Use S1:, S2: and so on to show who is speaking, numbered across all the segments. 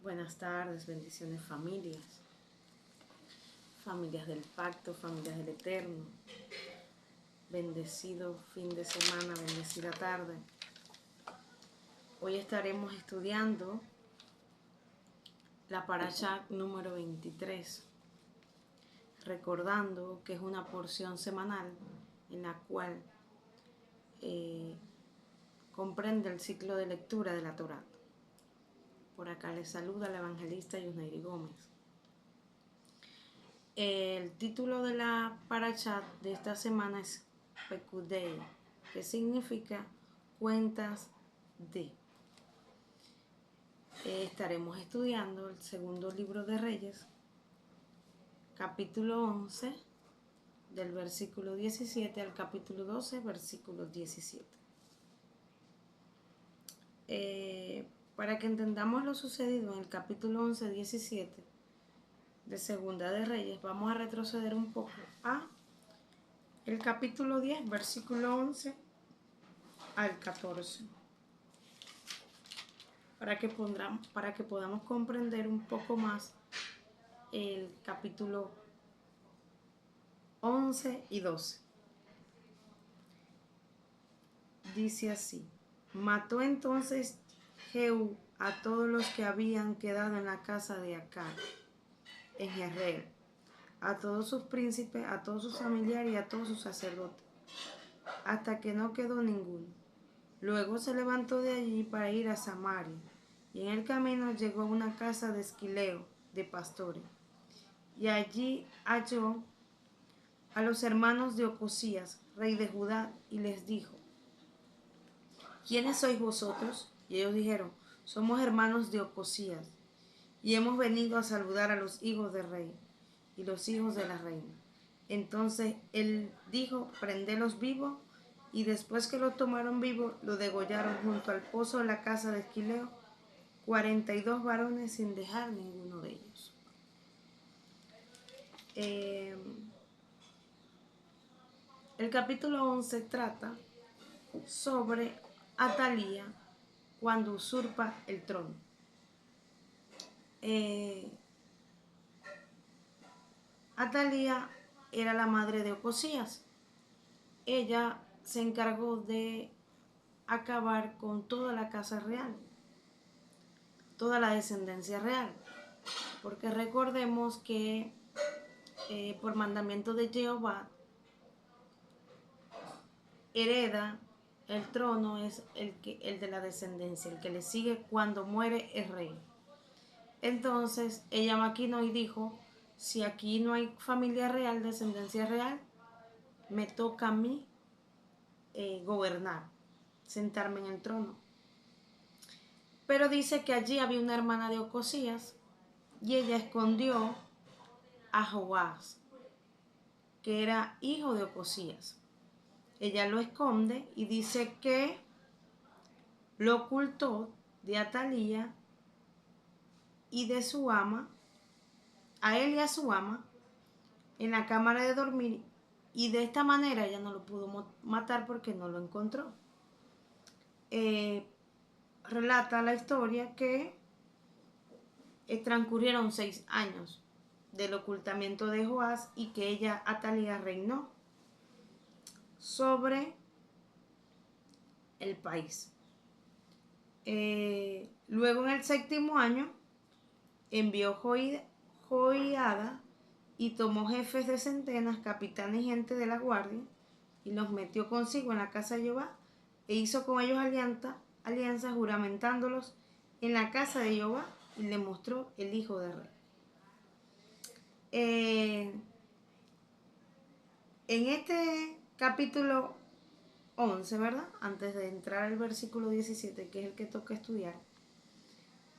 S1: Buenas tardes, bendiciones familias, familias del pacto, familias del eterno. Bendecido fin de semana, bendecida tarde. Hoy estaremos estudiando la parashá número 23, recordando que es una porción semanal en la cual comprende el ciclo de lectura de la Torá. Por acá les saluda la evangelista Yusneiri Gómez. El título de la parashá de esta semana es Pekudei, que significa cuentas de. Estaremos estudiando el segundo libro de Reyes, capítulo 11, del versículo 17 al capítulo 12, versículo 17. Para que entendamos lo sucedido en el capítulo 11, 17 de Segunda de Reyes, vamos a retroceder un poco a el capítulo 10, versículo 11 al 14, para que podamos comprender un poco más el capítulo 11 y 12. Dice así: mató entonces Jehú a todos los que habían quedado en la casa de Acab en Jezreel, a todos sus príncipes, a todos sus familiares y a todos sus sacerdotes, hasta que no quedó ninguno. Luego se levantó de allí para ir a Samaria, y en el camino llegó a una casa de Esquileo, de pastores, y allí halló a los hermanos de Ocosías, rey de Judá, y les dijo: ¿quiénes sois vosotros? Y ellos dijeron: somos hermanos de Ocosías, y hemos venido a saludar a los hijos del rey y los hijos de la reina. Entonces él dijo: prendedlos vivos. Y después que lo tomaron vivo, lo degollaron junto al pozo de la casa de Esquileo, 42 varones sin dejar ninguno de ellos. El capítulo 11 trata sobre Atalía cuando usurpa el trono. Atalía era la madre de Ocosías. Ella se encargó de acabar con toda la casa real, toda la descendencia real, porque recordemos que por mandamiento de Jehová hereda el trono, es el de la descendencia, el que le sigue cuando muere es rey. Entonces ella maquinó y dijo: si aquí no hay familia real, descendencia real, me toca a mí gobernar, sentarme en el trono. Pero dice que allí había una hermana de Ocosías y ella escondió a Joás, que era hijo de Ocosías. Ella lo esconde y dice que lo ocultó de Atalía y de su ama, a él y a su ama, en la cámara de dormir, y de esta manera ella no lo pudo matar porque no lo encontró. Relata la historia que transcurrieron 6 años del ocultamiento de Joás y que ella, Atalía, reinó sobre el país. Luego, en el 7º año, envió Joiada y tomó jefes de centenas, capitanes y gente de la guardia, y los metió consigo en la casa de Jehová, e hizo con ellos alianza, juramentándolos en la casa de Jehová, y le mostró el hijo de rey. En este capítulo 11, ¿verdad? Antes de entrar al versículo 17, que es el que toca estudiar,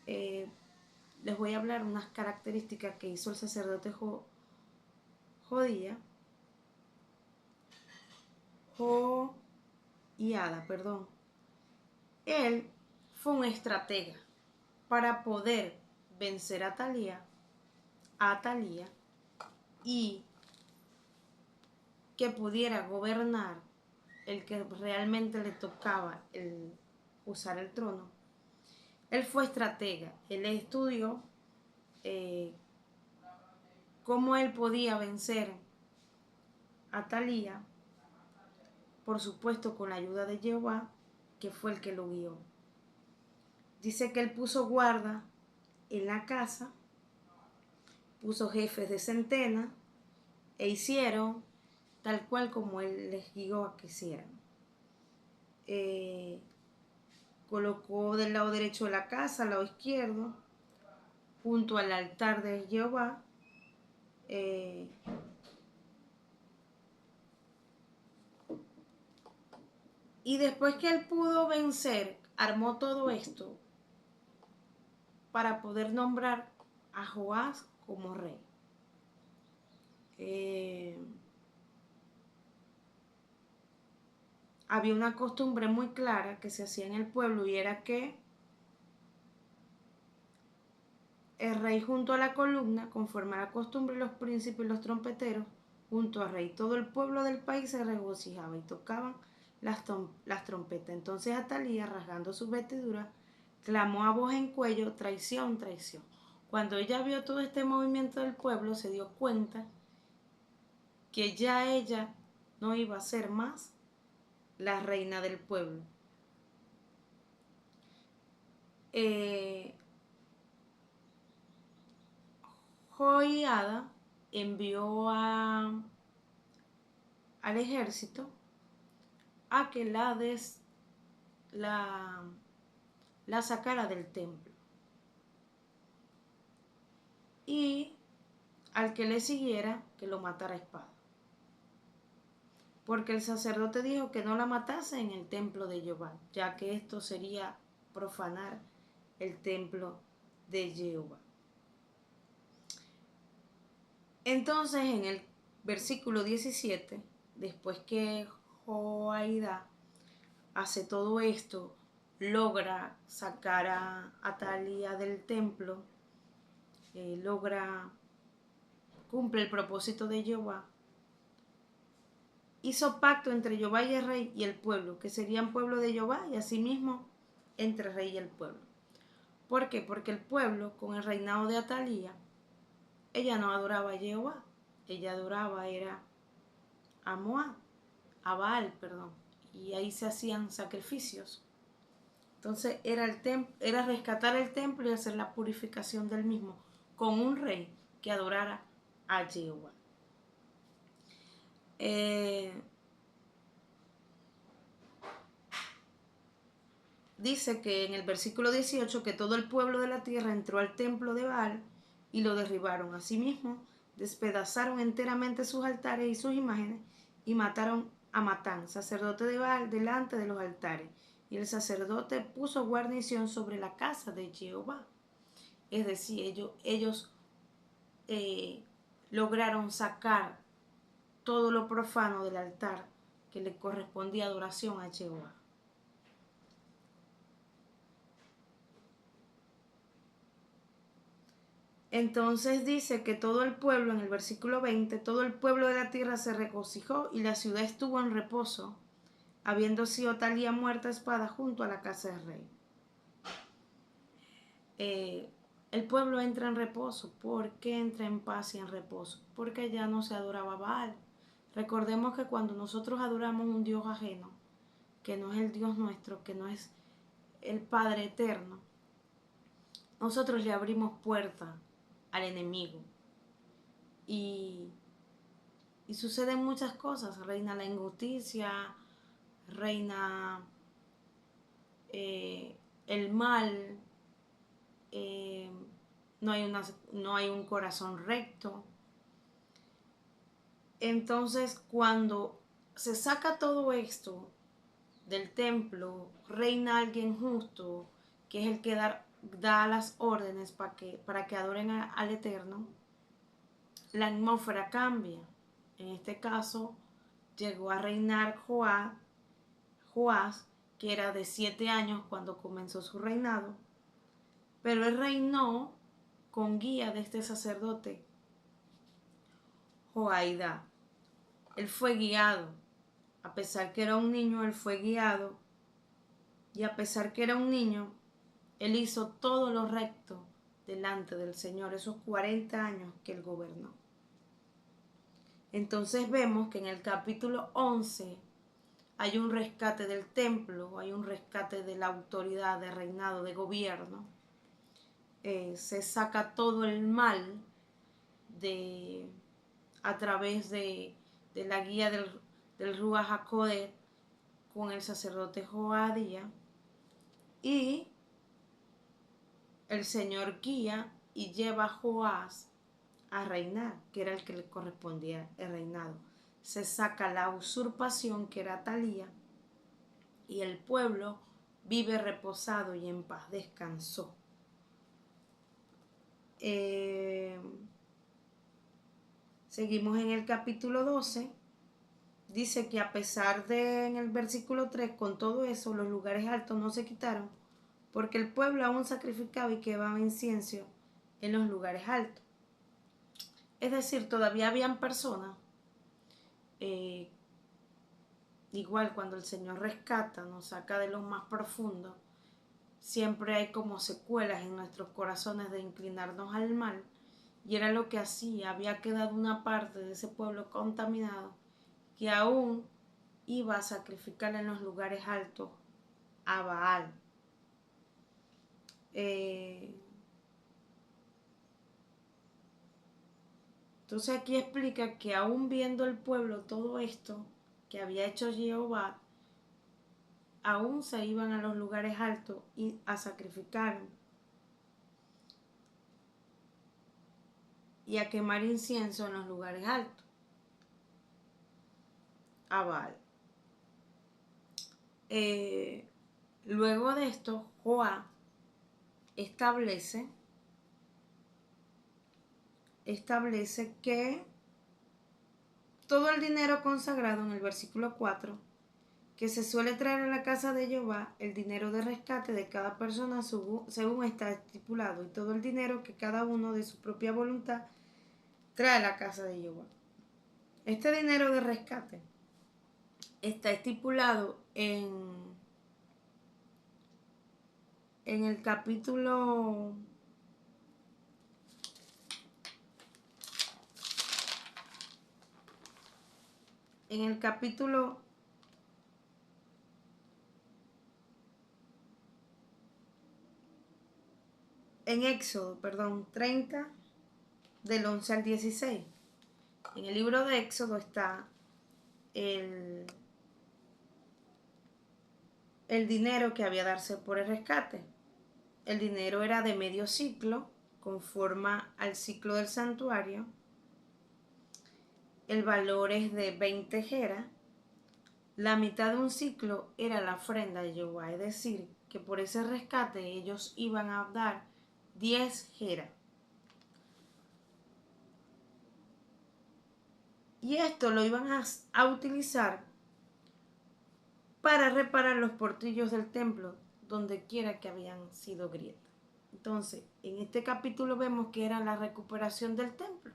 S1: les voy a hablar unas características que hizo el sacerdote Joiada, perdón. Él fue un estratega para poder vencer a Atalía y que pudiera gobernar el que realmente le tocaba usar el trono. Él fue estratega, él estudió cómo él podía vencer a Atalía, por supuesto con la ayuda de Jehová, que fue el que lo guió. Dice que él puso guarda en la casa, puso jefes de centena e hicieron tal cual como él les guió a que hicieran. Colocó del lado derecho de la casa, al lado izquierdo, junto al altar de Jehová, y después que él pudo vencer, armó todo esto para poder nombrar a Joás como rey. Había una costumbre muy clara que se hacía en el pueblo, y era que el rey junto a la columna, conforme a la costumbre, los príncipes y los trompeteros junto al rey. Todo el pueblo del país se regocijaba y tocaban las trompetas. Entonces Atalía, rasgando sus vestiduras, clamó a voz en cuello: traición, traición. Cuando ella vio todo este movimiento del pueblo, se dio cuenta que ya ella no iba a ser más la reina del pueblo. Joiada envió al ejército a que la sacara del templo, y al que le siguiera que lo matara a espada, porque el sacerdote dijo que no la matase en el templo de Jehová, ya que esto sería profanar el templo de Jehová. Entonces, en el versículo 17, después que Joiada hace todo esto, logra sacar a Atalía del templo, cumple el propósito de Jehová, hizo pacto entre Jehová y el rey y el pueblo, que serían pueblo de Jehová, y asimismo entre el rey y el pueblo. ¿Por qué? Porque el pueblo, con el reinado de Atalía, ella no adoraba a Jehová, ella adoraba era a Moab, a Baal, perdón, y ahí se hacían sacrificios. Entonces era rescatar el templo y hacer la purificación del mismo con un rey que adorara a Jehová. Dice que en el versículo 18 que todo el pueblo de la tierra entró al templo de Baal y lo derribaron. Asimismo, despedazaron enteramente sus altares y sus imágenes y mataron a Matán, sacerdote de Baal, delante de los altares. Y el sacerdote puso guarnición sobre la casa de Jehová. Es decir, ellos lograron sacar todo lo profano del altar que le correspondía adoración a Jehová. Entonces dice que todo el pueblo, en el versículo 20, todo el pueblo de la tierra se regocijó y la ciudad estuvo en reposo, habiendo sido Atalía muerta a espada junto a la casa del rey. El pueblo entra en reposo. ¿Por qué entra en paz y en reposo? Porque ya no se adoraba a Baal. Recordemos que cuando nosotros adoramos un Dios ajeno, que no es el Dios nuestro, que no es el Padre eterno, nosotros le abrimos puerta al enemigo. Y suceden muchas cosas. Reina la injusticia, reina el mal, no hay un corazón recto. Entonces, cuando se saca todo esto del templo, reina alguien justo, que es el que da las órdenes para que adoren al Eterno. La atmósfera cambia. En este caso, llegó a reinar Joás, que era de 7 años cuando comenzó su reinado, pero él reinó con guía de este sacerdote, Joiada. Él fue guiado, a pesar que era un niño, él fue guiado, y a pesar que era un niño, Él hizo todo lo recto delante del Señor, esos 40 años que él gobernó. Entonces vemos que en el capítulo 11 hay un rescate del templo, hay un rescate de la autoridad, de reinado, de gobierno. Se saca todo el mal a través de la guía del Ruach HaKodesh con el sacerdote Joadía, y el Señor guía y lleva a Joás a reinar, que era el que le correspondía el reinado. Se saca la usurpación, que era Atalía, y el pueblo vive reposado y en paz, descansó. Seguimos en el capítulo 12. Dice que a pesar de, en el versículo 3, con todo eso, los lugares altos no se quitaron, porque el pueblo aún sacrificaba y quemaba incienso en los lugares altos. Es decir, todavía habían personas, igual cuando el Señor rescata, nos saca de lo más profundo, siempre hay como secuelas en nuestros corazones de inclinarnos al mal, y era lo que hacía. Había quedado una parte de ese pueblo contaminado que aún iba a sacrificar en los lugares altos a Baal. Entonces aquí explica que aún viendo el pueblo todo esto que había hecho Jehová, aún se iban a los lugares altos y a sacrificar y a quemar incienso en los lugares altos a Baal. Luego de esto, Joá establece que todo el dinero consagrado, en el versículo 4, que se suele traer a la casa de Jehová, el dinero de rescate de cada persona según está estipulado, y todo el dinero que cada uno de su propia voluntad trae a la casa de Jehová. Este dinero de rescate está estipulado en el capítulo en Éxodo, 30, del 11 al 16. En el libro de Éxodo está el dinero que había darse por el rescate. El dinero era de medio ciclo, conforme al ciclo del santuario. El valor es de 20 geras. La mitad de un ciclo era la ofrenda de Jehová, es decir, que por ese rescate ellos iban a dar 10 geras. Y esto lo iban a utilizar para reparar los portillos del templo, donde quiera que habían sido grietas. Entonces, en este capítulo vemos que era la recuperación del templo.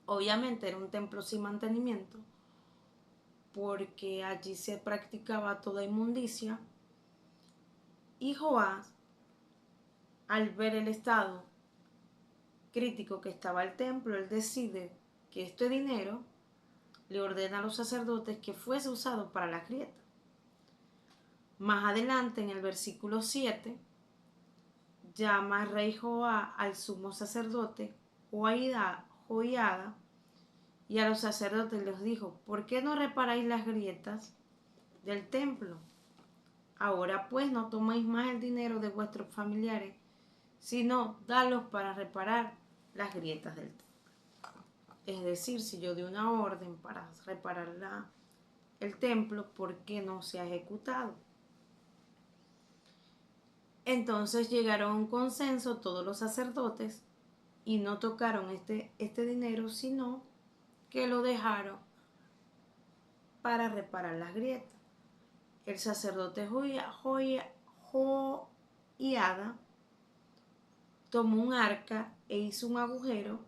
S1: Obviamente era un templo sin mantenimiento, porque allí se practicaba toda inmundicia. Y Joás, al ver el estado crítico que estaba el templo, él decide que este dinero le ordena a los sacerdotes que fuese usado para la grieta. Más adelante, en el versículo 7, llama al rey Joá al sumo sacerdote Joiada, y a los sacerdotes les dijo: ¿por qué no reparáis las grietas del templo? Ahora pues no toméis más el dinero de vuestros familiares, sino dalos para reparar las grietas del templo. Es decir, si yo di una orden para reparar el templo, ¿por qué no se ha ejecutado? Entonces llegaron a un consenso todos los sacerdotes y no tocaron este dinero, sino que lo dejaron para reparar las grietas. El sacerdote Joiada tomó un arca e hizo un agujero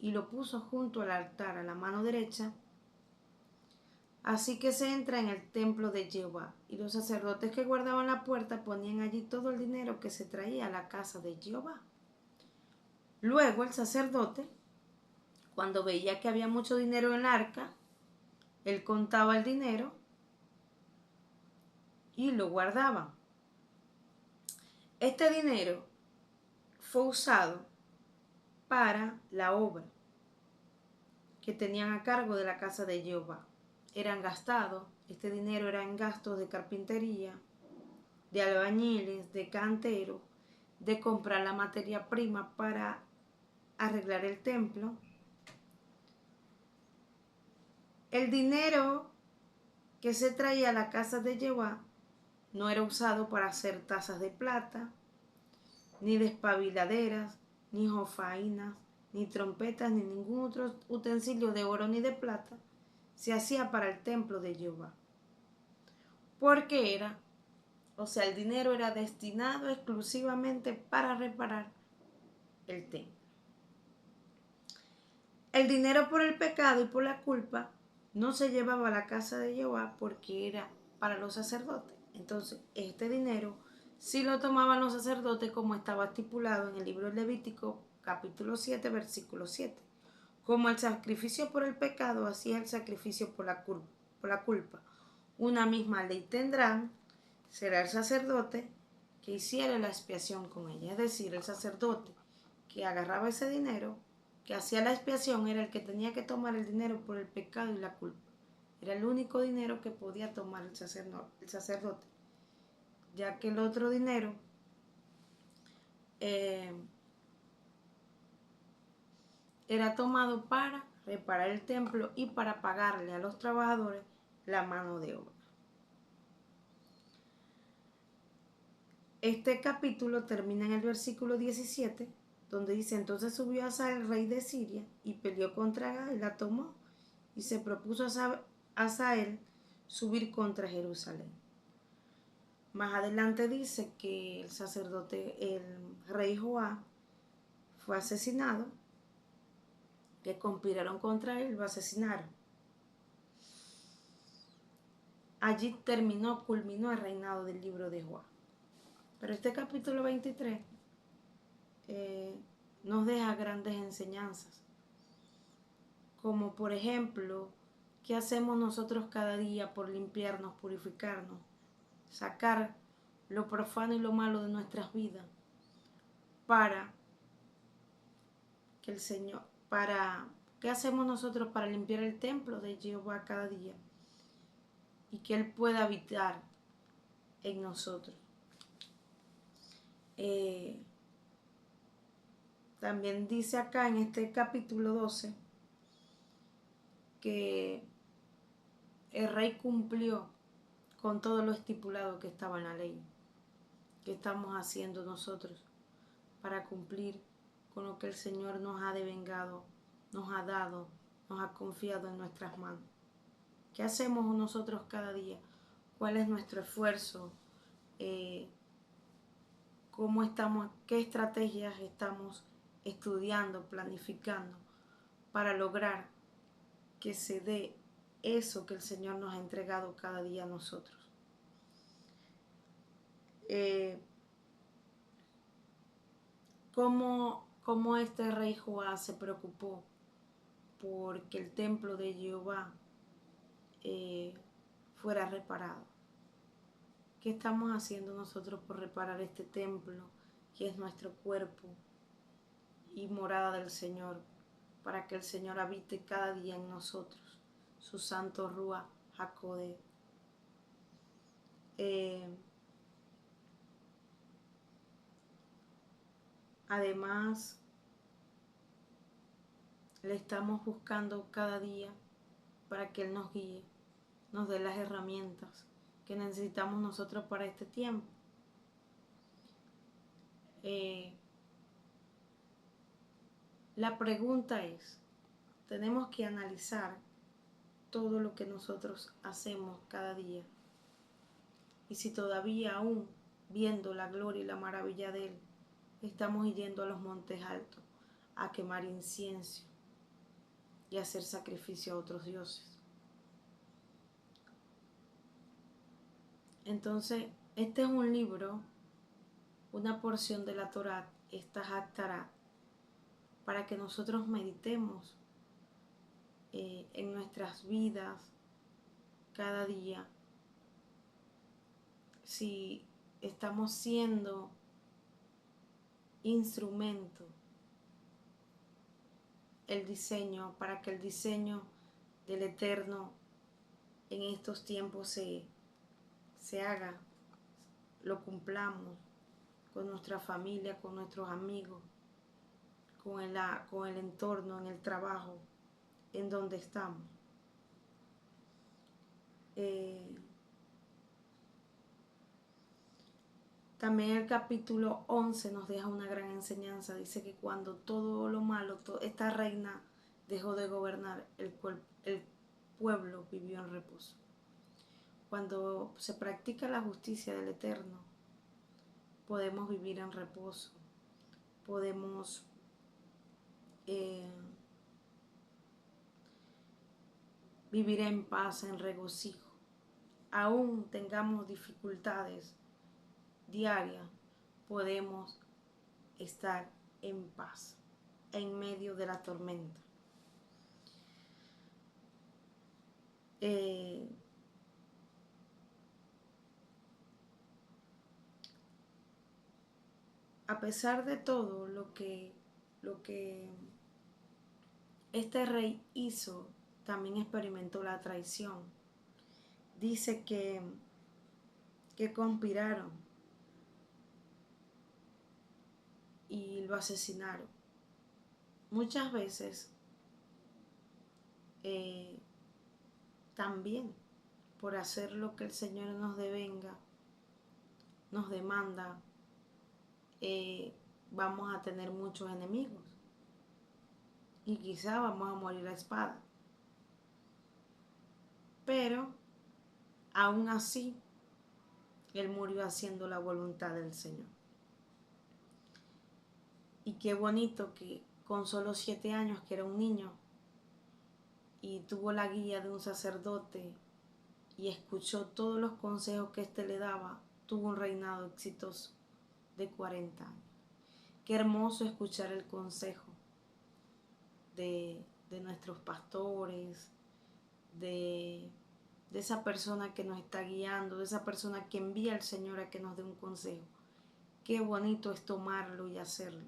S1: y lo puso junto al altar a la mano derecha Así que se entra en el templo de Jehová, y los sacerdotes que guardaban la puerta ponían allí todo el dinero que se traía a la casa de Jehová. Luego el sacerdote, cuando veía que había mucho dinero en el arca, él contaba el dinero y lo guardaba. Este dinero fue usado para la obra que tenían a cargo de la casa de Jehová. Eran gastados, este dinero era en gastos de carpintería, de albañiles, de canteros, de comprar la materia prima para arreglar el templo. El dinero que se traía a la casa de Jehová no era usado para hacer tazas de plata, ni despabiladeras, ni jofainas, ni trompetas, ni ningún otro utensilio de oro ni de plata se hacía para el templo de Jehová. Porque el dinero era destinado exclusivamente para reparar el templo. El dinero por el pecado y por la culpa no se llevaba a la casa de Jehová porque era para los sacerdotes. Entonces, este dinero sí lo tomaban los sacerdotes como estaba estipulado en el libro de Levítico, capítulo 7, versículo 7. Como el sacrificio por el pecado, así es el sacrificio por la culpa. Una misma ley tendrán, será el sacerdote que hiciera la expiación con ella. Es decir, el sacerdote que agarraba ese dinero, que hacía la expiación, era el que tenía que tomar el dinero por el pecado y la culpa. Era el único dinero que podía tomar el sacerdote, ya que el otro dinero era tomado para reparar el templo y para pagarle a los trabajadores la mano de obra. Este capítulo termina en el versículo 17, donde dice: entonces subió Hazael, rey de Siria, y peleó contra Gai, y la tomó, y se propuso Hazael subir contra Jerusalén. Más adelante dice que el sacerdote, el rey Joab, fue asesinado, que conspiraron contra él, lo asesinaron. Allí culminó el reinado del libro de Joab. Pero este capítulo 23 nos deja grandes enseñanzas, como por ejemplo, ¿qué hacemos nosotros cada día por limpiarnos, purificarnos, sacar lo profano y lo malo de nuestras vidas para que el Señor, ¿qué hacemos nosotros para limpiar el templo de Jehová cada día y que Él pueda habitar en nosotros? También dice acá en este capítulo 12 que el rey cumplió con todo lo estipulado que estaba en la ley. ¿Qué estamos haciendo nosotros para cumplir con lo que el Señor nos ha devengado, nos ha dado, nos ha confiado en nuestras manos? ¿Qué hacemos nosotros cada día? ¿Cuál es nuestro esfuerzo? ¿Cómo estamos? ¿Qué estrategias estamos estudiando, planificando para lograr que se dé eso que el Señor nos ha entregado cada día a nosotros? ¿Cómo este rey Joab se preocupó porque el templo de Jehová fuera reparado? ¿Qué estamos haciendo nosotros por reparar este templo, que es nuestro cuerpo y morada del Señor, para que el Señor habite cada día en nosotros, su santo Ruach HaKodesh? Además, le estamos buscando cada día para que Él nos guíe, nos dé las herramientas que necesitamos nosotros para este tiempo. La pregunta es, tenemos que analizar todo lo que nosotros hacemos cada día, y si todavía aún viendo la gloria y la maravilla de Él, estamos yendo a los montes altos a quemar incienso y a hacer sacrificio a otros dioses. Entonces, este es un libro, una porción de la Torá, esta Haftará, para que nosotros meditemos en nuestras vidas cada día, si estamos siendo instrumento el diseño, para que el diseño del Eterno en estos tiempos se haga, lo cumplamos con nuestra familia, con nuestros amigos, con el entorno, en el trabajo, en donde estamos. También el capítulo 11 nos deja una gran enseñanza. Dice que cuando todo lo malo, esta reina dejó de gobernar, el pueblo vivió en reposo. Cuando se practica la justicia del Eterno, podemos vivir en reposo, podemos vivir en paz, en regocijo. Aún tengamos dificultades diarias, podemos estar en paz en medio de la tormenta. A pesar de todo lo que este rey hizo, también experimentó la traición. Dice que conspiraron y lo asesinaron. Muchas veces también por hacer lo que el Señor nos devenga, nos demanda, vamos a tener muchos enemigos y quizá vamos a morir a espada. Pero aún así, Él murió haciendo la voluntad del Señor. Y qué bonito que con solo 7 años, que era un niño, y tuvo la guía de un sacerdote y escuchó todos los consejos que éste le daba, tuvo un reinado exitoso de 40 años. Qué hermoso escuchar el consejo de nuestros pastores, de esa persona que nos está guiando, de esa persona que envía al Señor a que nos dé un consejo. Qué bonito es tomarlo y hacerlo.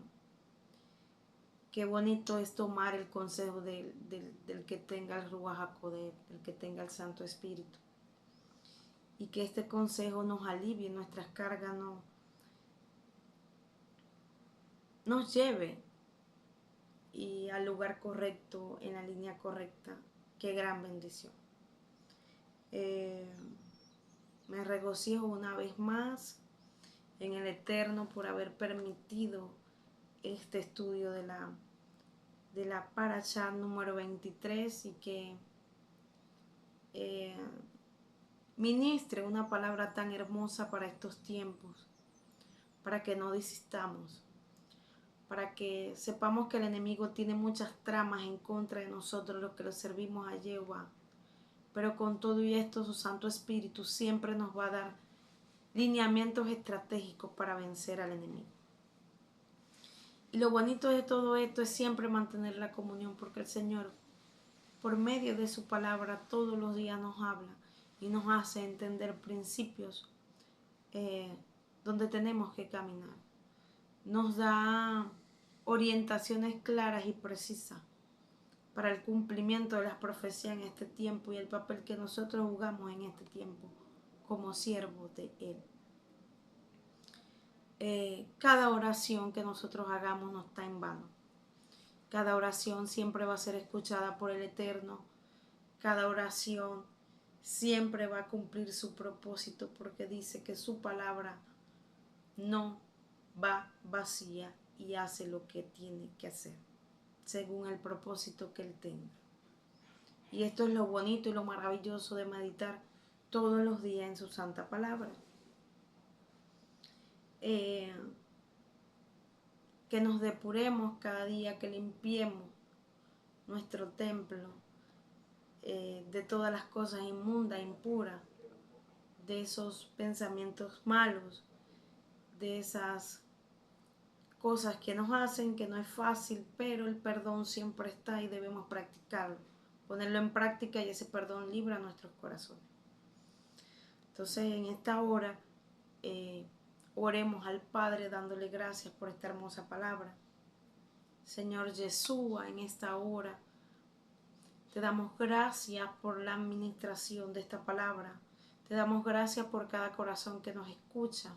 S1: Qué bonito es tomar el consejo del que tenga el Ruach HaKodesh, del que tenga el Santo Espíritu. Y que este consejo nos alivie nuestras cargas, nos lleve y al lugar correcto, en la línea correcta. Qué gran bendición. Me regocijo una vez más en el Eterno por haber permitido este estudio de la Parashá número 23 y que ministre una palabra tan hermosa para estos tiempos, para que no desistamos, para que sepamos que el enemigo tiene muchas tramas en contra de nosotros, los que lo servimos a Jehová, pero con todo y esto su Santo Espíritu siempre nos va a dar lineamientos estratégicos para vencer al enemigo. Y lo bonito de todo esto es siempre mantener la comunión, porque el Señor, por medio de su palabra, todos los días nos habla y nos hace entender principios donde tenemos que caminar. Nos da orientaciones claras y precisas para el cumplimiento de las profecías en este tiempo y el papel que nosotros jugamos en este tiempo como siervos de Él. Cada oración que nosotros hagamos no está en vano. Cada oración siempre va a ser escuchada por el Eterno. Cada oración siempre va a cumplir su propósito, porque dice que su palabra no va vacía y hace lo que tiene que hacer, según el propósito que Él tenga. Y esto es lo bonito y lo maravilloso de meditar todos los días en su santa palabra. Que nos depuremos cada día, que limpiemos nuestro templo de todas las cosas inmundas, impuras, de esos pensamientos malos, de esas cosas que nos hacen, que no es fácil, pero el perdón siempre está y debemos practicarlo, ponerlo en práctica, y ese perdón libra nuestros corazones. Entonces en esta hora oremos al Padre dándole gracias por esta hermosa palabra. Señor Yeshua, en esta hora te damos gracias por la administración de esta palabra. Te damos gracias por cada corazón que nos escucha,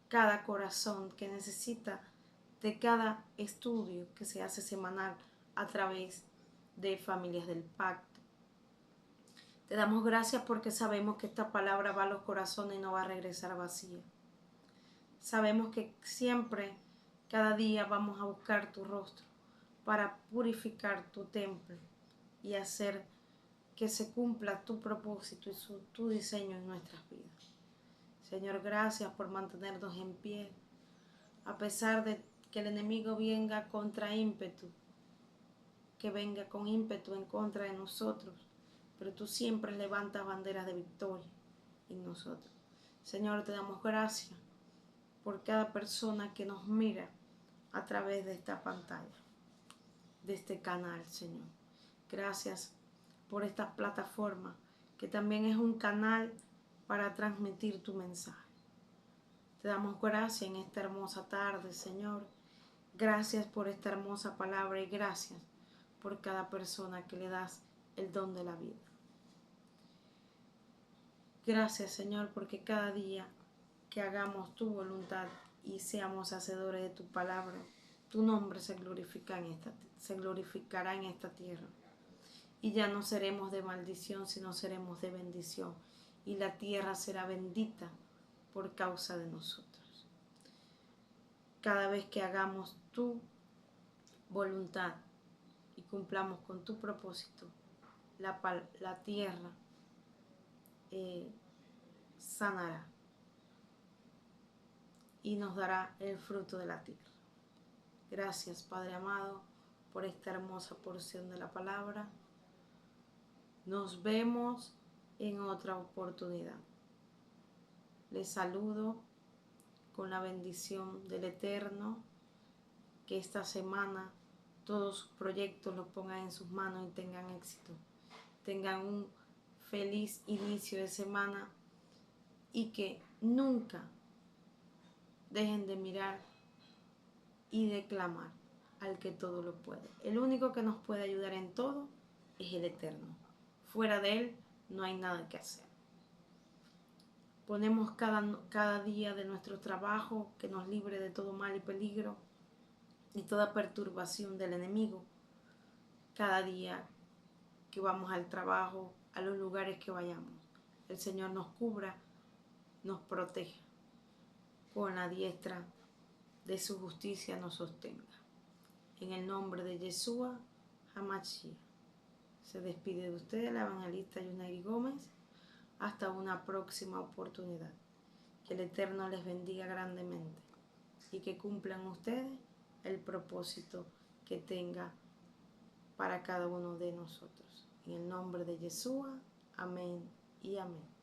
S1: cada corazón que necesita de cada estudio que se hace semanal a través de Familias del Pacto. Te damos gracias porque sabemos que esta palabra va a los corazones y no va a regresar vacía. Sabemos que siempre, cada día vamos a buscar tu rostro para purificar tu templo y hacer que se cumpla tu propósito y tu diseño en nuestras vidas. Señor, gracias por mantenernos en pie, a pesar de que el enemigo venga contra ímpetu, que venga con ímpetu en contra de nosotros, pero tú siempre levantas banderas de victoria en nosotros. Señor, te damos gracias por cada persona que nos mira a través de esta pantalla, de este canal, Señor. Gracias por esta plataforma, que también es un canal para transmitir tu mensaje. Te damos gracias en esta hermosa tarde, Señor. Gracias por esta hermosa palabra y gracias por cada persona que le das el don de la vida. Gracias, Señor, porque cada día que hagamos tu voluntad y seamos hacedores de tu palabra, tu nombre se glorificará en esta tierra. Y ya no seremos de maldición, sino seremos de bendición. Y la tierra será bendita por causa de nosotros. Cada vez que hagamos tu voluntad y cumplamos con tu propósito, la tierra sanará y nos dará el fruto de la tierra. Gracias, Padre amado, por esta hermosa porción de la palabra. Nos vemos en otra oportunidad. Les saludo con la bendición del Eterno, que esta semana todos sus proyectos los pongan en sus manos y tengan éxito. Tengan un feliz inicio de semana y que nunca dejen de mirar y de clamar al que todo lo puede. El único que nos puede ayudar en todo es el Eterno. Fuera de Él no hay nada que hacer. Ponemos cada día de nuestro trabajo que nos libre de todo mal y peligro y toda perturbación del enemigo. Cada día que vamos al trabajo, a los lugares que vayamos, el Señor nos cubra, nos proteja, con la diestra de su justicia nos sostenga. En el nombre de Yeshua HaMashiach. Se despide de ustedes la evangelista Yunairi Gómez. Hasta una próxima oportunidad. Que el Eterno les bendiga grandemente y que cumplan ustedes el propósito que tenga para cada uno de nosotros. En el nombre de Yeshua, amén y amén.